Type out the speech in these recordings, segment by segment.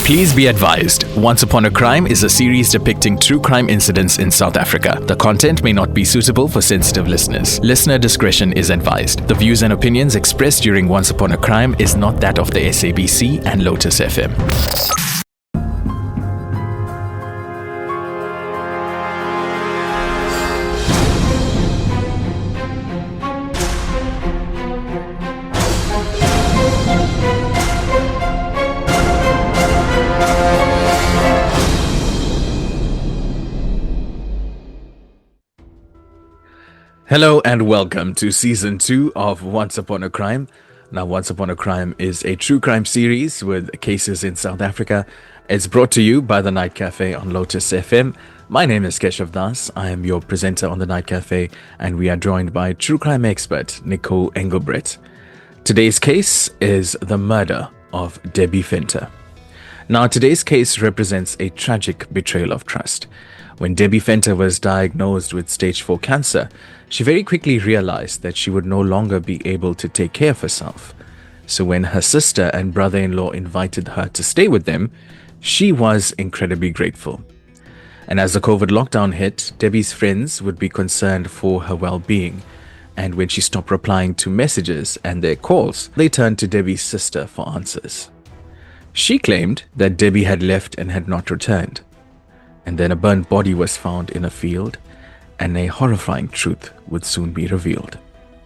Please be advised, Once Upon a Crime is a series depicting true crime incidents in South Africa. The content may not be suitable for sensitive listeners. Listener discretion is advised. The views and opinions expressed during Once Upon a Crime is not that of the SABC and Lotus FM. Hello and welcome to Season 2 of Once Upon a Crime. Now, Once Upon a Crime is a true crime series with cases in South Africa. It's brought to you by the Night Café on Lotus FM. My name is Keshav Dass. I am your presenter on the Night Café, and we are joined by true crime expert Nicole Engelbrecht. Today's case is the murder of Debbie Venter. Now, today's case represents a tragic betrayal of trust. When Debbie Venter was diagnosed with stage 4 cancer, she very quickly realized that she would no longer be able to take care of herself. So when her sister and brother-in-law invited her to stay with them, she was incredibly grateful. And as the COVID lockdown hit, Debbie's friends would be concerned for her well-being. And when she stopped replying to messages and their calls, they turned to Debbie's sister for answers. She claimed that Debbie had left and had not returned. And then a burnt body was found in a field, and a horrifying truth would soon be revealed.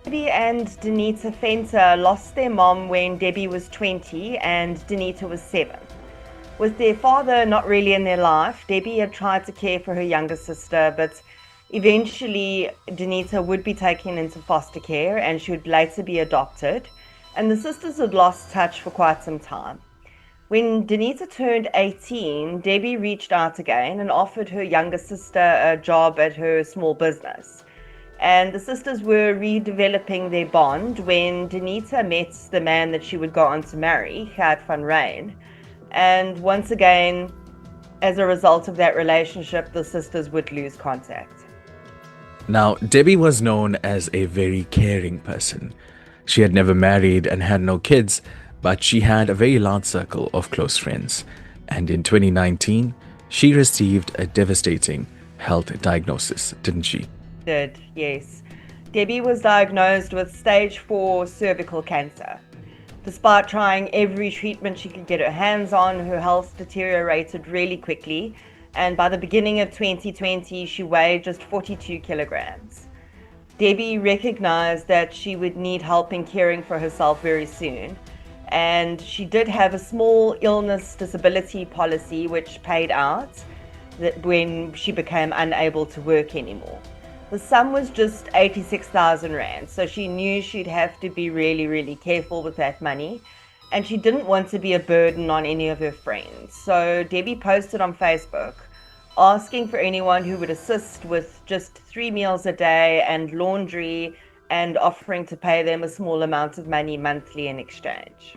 Debbie and Denita Venter lost their mom when Debbie was 20 and Denita was 7. With their father not really in their life, Debbie had tried to care for her younger sister, but eventually Denita would be taken into foster care and she would later be adopted, and the sisters had lost touch for quite some time. When Denita turned 18, Debbie reached out again and offered her younger sister a job at her small business. And the sisters were redeveloping their bond when Denita met the man that she would go on to marry, Gert van Rijn. And once again, as a result of that relationship, the sisters would lose contact. Now, Debbie was known as a very caring person. She had never married and had no kids, but she had a very large circle of close friends. And in 2019, she received a devastating health diagnosis, didn't she? Did, yes. Debbie was diagnosed with stage 4 cervical cancer. Despite trying every treatment she could get her hands on, her health deteriorated really quickly. And by the beginning of 2020, she weighed just 42 kilograms. Debbie recognized that she would need help in caring for herself very soon. And she did have a small illness disability policy which paid out that when she became unable to work anymore. The sum was just 86,000 Rand, so she knew she'd have to be really, really careful with that money. And she didn't want to be a burden on any of her friends. So Debbie posted on Facebook asking for anyone who would assist with just 3 meals a day and laundry, and offering to pay them a small amount of money monthly in exchange.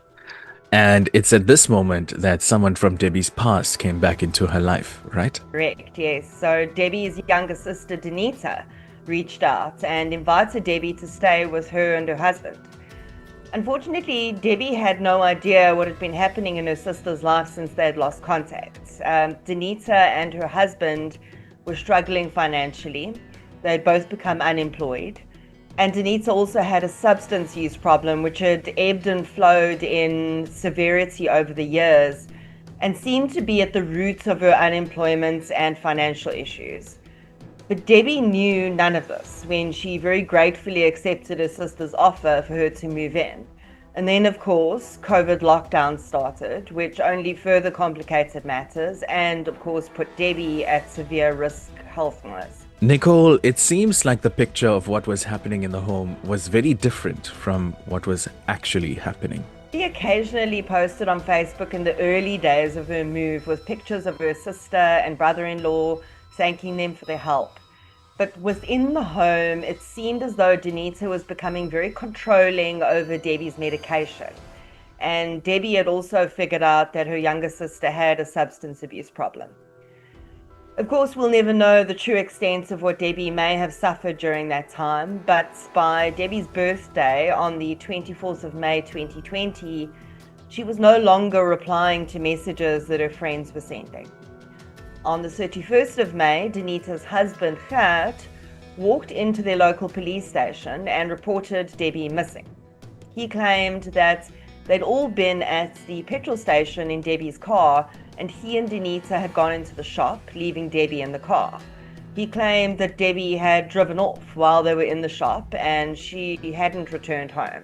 And it's at this moment that someone from Debbie's past came back into her life, right? Correct, yes. So Debbie's younger sister, Denita, reached out and invited Debbie to stay with her and her husband. Unfortunately, Debbie had no idea what had been happening in her sister's life since they had lost contact. Denita and her husband were struggling financially. They had both become unemployed. And Denita also had a substance use problem which had ebbed and flowed in severity over the years and seemed to be at the root of her unemployment and financial issues. But Debbie knew none of this when she very gratefully accepted her sister's offer for her to move in. And then, of course, COVID lockdown started, which only further complicated matters and, of course, put Debbie at severe risk health-wise. Nicole, it seems like the picture of what was happening in the home was very different from what was actually happening. She occasionally posted on Facebook in the early days of her move with pictures of her sister and brother-in-law, thanking them for their help. But within the home, it seemed as though Denita was becoming very controlling over Debbie's medication. And Debbie had also figured out that her younger sister had a substance abuse problem. Of course, we'll never know the true extent of what Debbie may have suffered during that time, but by Debbie's birthday on the 24th of May 2020, She was no longer replying to messages that her friends were sending. On the 31st of May, Danita's husband, Gert, walked into their local police station and reported Debbie missing. He claimed that they'd all been at the petrol station in Debbie's car, and he and Danita had gone into the shop, leaving Debbie in the car. He claimed that Debbie had driven off while they were in the shop and she hadn't returned home.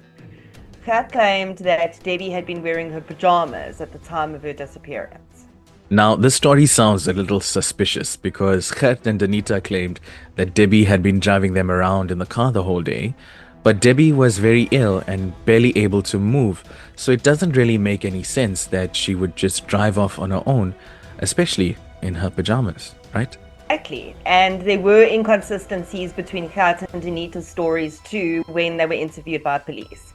Gert claimed that Debbie had been wearing her pajamas at the time of her disappearance. Now, this story sounds a little suspicious because Gert and Danita claimed that Debbie had been driving them around in the car the whole day, but Debbie was very ill and barely able to move, so it doesn't really make any sense that she would just drive off on her own, especially in her pajamas, right? Exactly, and there were inconsistencies between Gert and Danita's stories too when they were interviewed by police.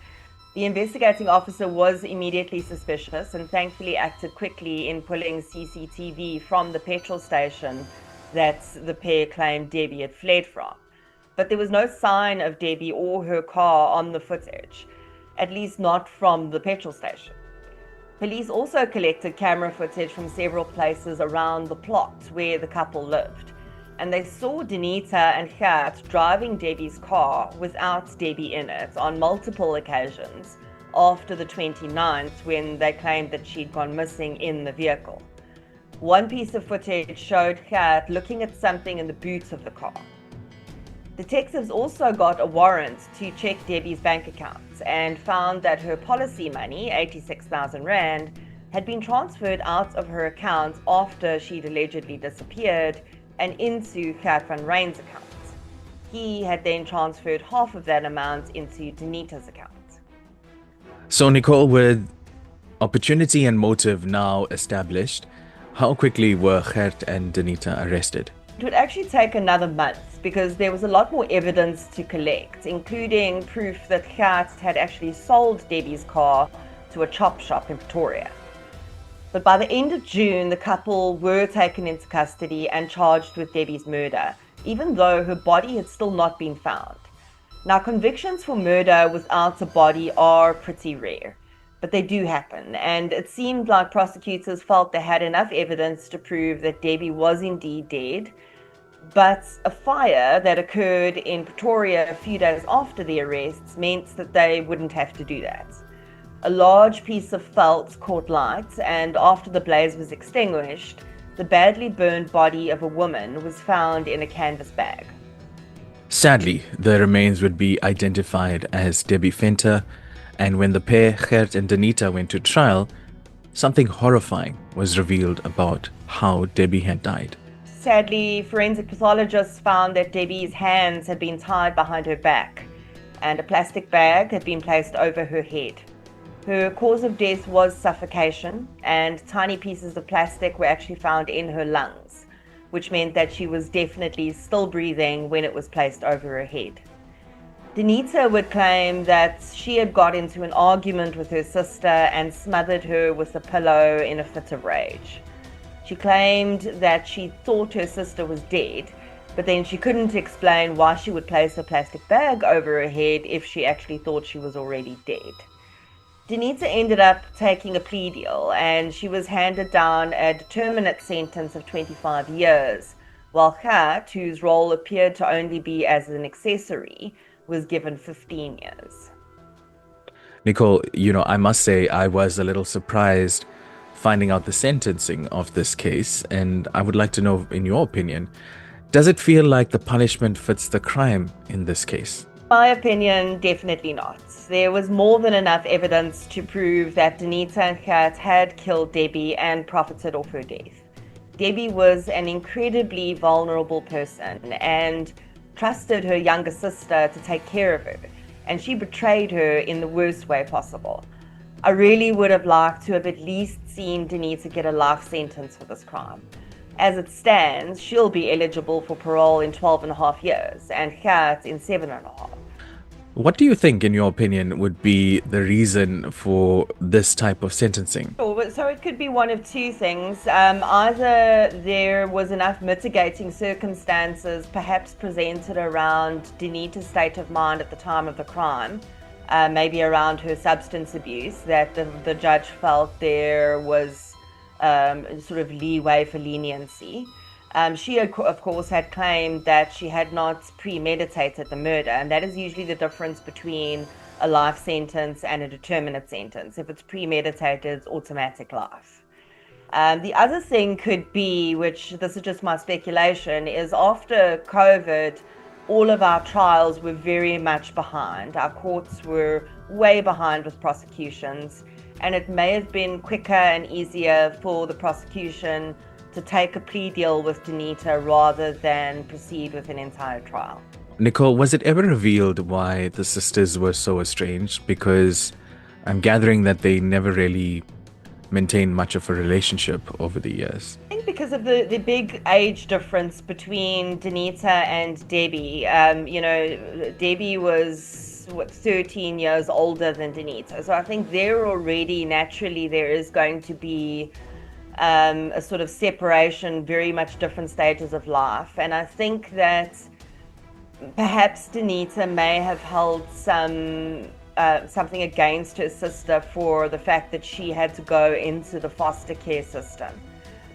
The investigating officer was immediately suspicious and thankfully acted quickly in pulling CCTV from the petrol station that the pair claimed Debbie had fled from. But there was no sign of Debbie or her car on the footage, at least not from the petrol station. Police also collected camera footage from several places around the plot where the couple lived, and they saw Danita and Gert driving Debbie's car without Debbie in it on multiple occasions after the 29th, when they claimed that she'd gone missing in the vehicle. One piece of footage showed Gert looking at something in the boot of the car. Detectives also got a warrant to check Debbie's bank accounts and found that her policy money, 86,000 Rand, had been transferred out of her account after she'd allegedly disappeared and into Gert van Ryn's account. He had then transferred half of that amount into Danita's account. So, Nicole, with opportunity and motive now established, how quickly were Gert and Danita arrested? It would actually take another month because there was a lot more evidence to collect, including proof that Gert had actually sold Debbie's car to a chop shop in Pretoria. But by the end of June, the couple were taken into custody and charged with Debbie's murder, even though her body had still not been found. Now, convictions for murder without a body are pretty rare, but they do happen, and it seemed like prosecutors felt they had enough evidence to prove that Debbie was indeed dead, but a fire that occurred in Pretoria a few days after the arrests meant that they wouldn't have to do that. A large piece of felt caught light, and after the blaze was extinguished, the badly burned body of a woman was found in a canvas bag. Sadly, the remains would be identified as Debbie Venter, and when the pair, Gert and Danita, went to trial, something horrifying was revealed about how Debbie had died. Sadly, forensic pathologists found that Debbie's hands had been tied behind her back, and a plastic bag had been placed over her head. Her cause of death was suffocation, and tiny pieces of plastic were actually found in her lungs, which meant that she was definitely still breathing when it was placed over her head. Danita would claim that she had got into an argument with her sister and smothered her with a pillow in a fit of rage. She claimed that she thought her sister was dead, but then she couldn't explain why she would place a plastic bag over her head if she actually thought she was already dead. Danita ended up taking a plea deal, and she was handed down a determinate sentence of 25 years, while Gert, whose role appeared to only be as an accessory, was given 15 years. Nicole, I must say I was a little surprised finding out the sentencing of this case, and I would like to know, in your opinion, does it feel like the punishment fits the crime in this case? My opinion, definitely not. There was more than enough evidence to prove that Danita and Gert had killed Debbie and profited off her death. Debbie was an incredibly vulnerable person and trusted her younger sister to take care of her, and she betrayed her in the worst way possible. I really would have liked to have at least seen Danita get a life sentence for this crime. As it stands, she'll be eligible for parole in 12.5 years, and Gert in 7.5. What do you think, in your opinion, would be the reason for this type of sentencing? So it could be one of two things. Either there was enough mitigating circumstances perhaps presented around Danita's state of mind at the time of the crime, maybe around her substance abuse, that the judge felt there was sort of leeway for leniency. She, of course, had claimed that she had not premeditated the murder, and that is usually the difference between a life sentence and a determinate sentence. If it's premeditated, it's automatic life. The other thing could be, which this is just my speculation, is after COVID, all of our trials were very much behind. Our courts were way behind with prosecutions, and it may have been quicker and easier for the prosecution to take a plea deal with Danita rather than proceed with an entire trial. Nicole, was it ever revealed why the sisters were so estranged? Because I'm gathering that they never really maintained much of a relationship over the years. I think because of the big age difference between Danita and Debbie. Debbie was 13 years older than Danita. So I think there already naturally there is going to be a sort of separation, very much different stages of life. And I think that perhaps Danita may have held something against her sister for the fact that she had to go into the foster care system.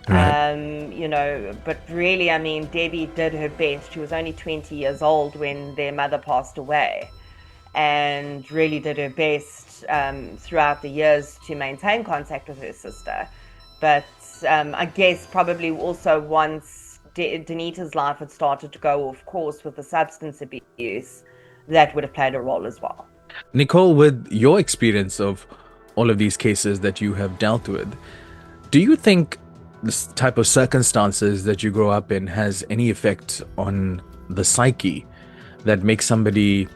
Right. But really, I mean, Debbie did her best. She was only 20 years old when their mother passed away, and really did her best throughout the years to maintain contact with her sister. But I guess probably also once Danita's life had started to go off course with the substance abuse, that would have played a role as well. Nicole, with your experience of all of these cases that you have dealt with, do you think this type of circumstances that you grow up in has any effect on the psyche that makes somebody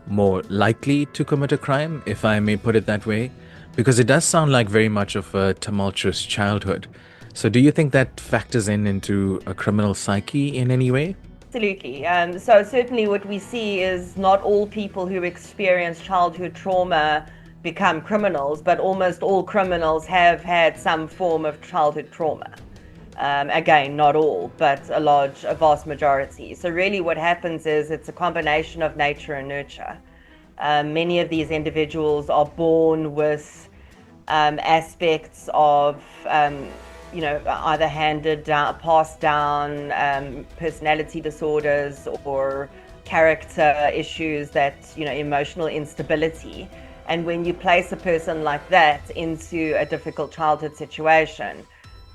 more likely to commit a crime, if I may put it that way? Because it does sound like very much of a tumultuous childhood. So do you think that factors into a criminal psyche in any way? Absolutely. So certainly what we see is not all people who experience childhood trauma become criminals, but almost all criminals have had some form of childhood trauma. Again, not all, but a vast majority. So really what happens is it's a combination of nature and nurture. Many of these individuals are born with aspects of either passed down personality disorders or character issues, that emotional instability. And when you place a person like that into a difficult childhood situation,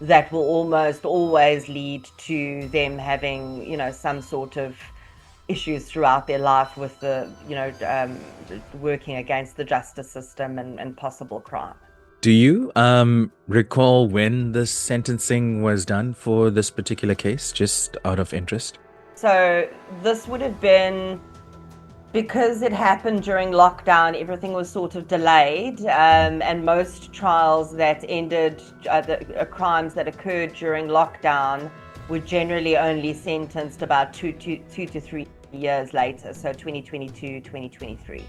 that will almost always lead to them having some sort of issues throughout their life with the working against the justice system and possible crime. Do you recall when the sentencing was done for this particular case, just out of interest? So this would have been, because it happened during lockdown, everything was sort of delayed, and most trials that ended, crimes that occurred during lockdown were generally only sentenced about 2 to 3 years later, so 2022, 2023.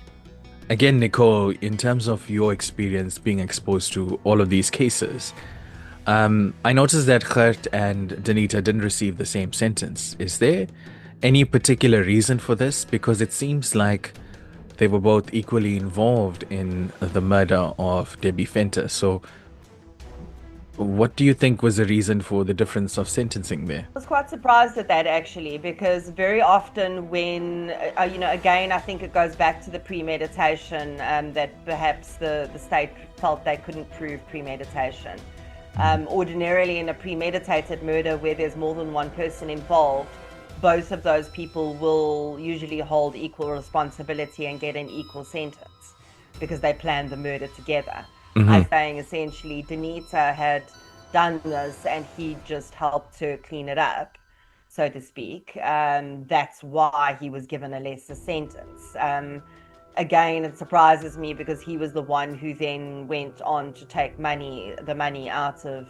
Again, Nicole, in terms of your experience being exposed to all of these cases, I noticed that Gert and Danita didn't receive the same sentence. Is there any particular reason for this? Because it seems like they were both equally involved in the murder of Debbie Venter. So what do you think was the reason for the difference of sentencing there? I was quite surprised at that, actually, because very often when, again, I think it goes back to the premeditation, that perhaps the state felt they couldn't prove premeditation. Ordinarily, in a premeditated murder where there's more than one person involved, both of those people will usually hold equal responsibility and get an equal sentence because they planned the murder together. I'm saying essentially Danita had done this and he just helped her clean it up, so to speak. That's why he was given a lesser sentence. Again, it surprises me because he was the one who then went on to take the money out of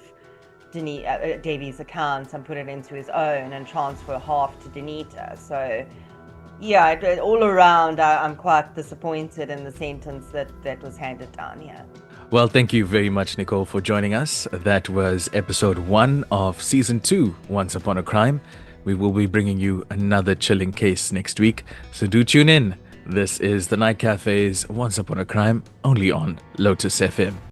Debbie's account and put it into his own and transfer half to Danita. So yeah, all around I'm quite disappointed in the sentence that was handed down here. Well, thank you very much, Nicole, for joining us. That was episode 1 of season 2, Once Upon a Crime. We will be bringing you another chilling case next week, so do tune in. This is the Night Cafe's Once Upon a Crime, only on Lotus FM.